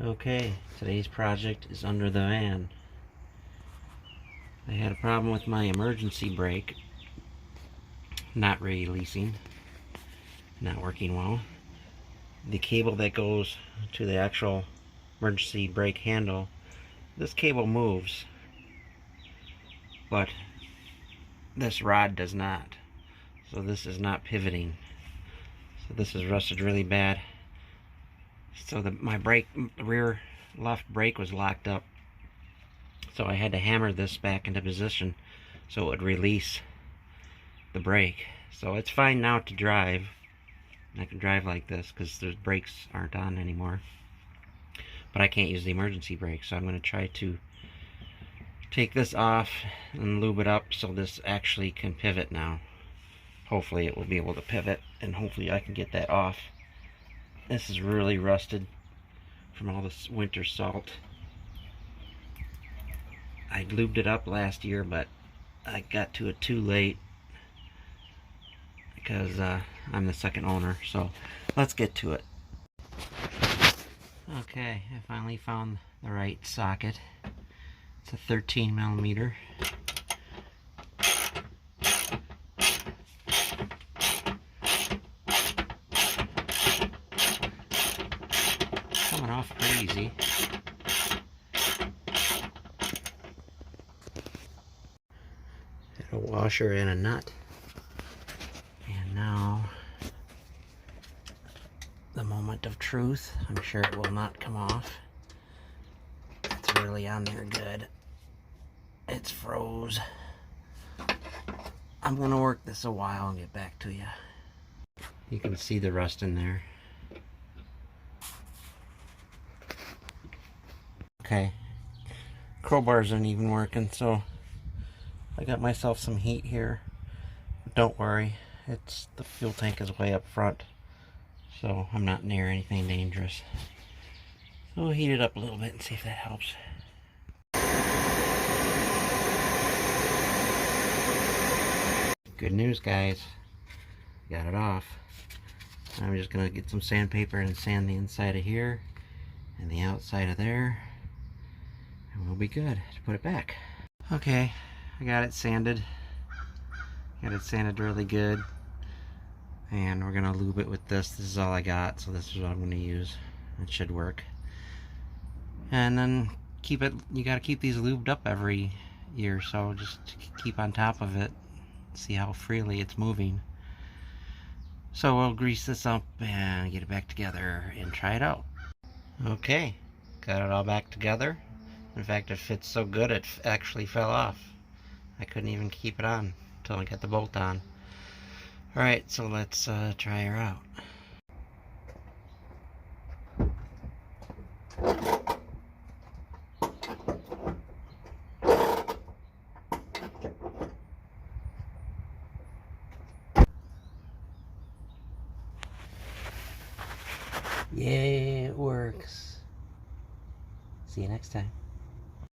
Okay, today's project is under the van. I had a problem with my emergency brake not releasing, not working well. The cable that goes to the actual emergency brake handle, this cable moves, but this rod does not. So this is not pivoting. So this is rusted really bad. So my brake, the rear left brake was locked up. So I had to hammer this back into position so it would release the brake. So it's fine now to drive. I can drive like this because the brakes aren't on anymore. But I can't use the emergency brake, so I'm going to try to take this off and lube it up so this actually can pivot now. Hopefully it will be able to pivot, and hopefully I can get that off. This is really rusted from all this winter salt. I lubed it up last year, but I got to it too late because I'm the second owner. So let's get to it. Okay, I finally found the right socket. It's a 13 millimeter. Coming off pretty easy. A washer and a nut. And now the moment of truth. I'm sure it will not come off. It's really on there good. It's froze. I'm gonna work this a while and get back to you. You can see the rust in there. Okay, crowbars aren't even working, so I got myself some heat here. Don't worry, it's the fuel tank is way up front, so I'm not near anything dangerous. So we'll heat it up a little bit and see if that helps. Good news, guys. Got it off. I'm just gonna get some sandpaper and sand the inside of here and the outside of there, and we'll be good to put it back. Okay, I got it sanded. Got it sanded really good, and we're gonna lube it with this. This is all I got, so this is what I'm gonna use. It should work. And then keep it. You gotta keep these lubed up every year, so just keep on top of it. See how freely it's moving. So we'll grease this up and get it back together and try it out. Okay, got it all back together. In fact, it fits so good it actually fell off. I couldn't even keep it on until I got the bolt on. Alright, so let's try her out. Yeah, it works. See you next time.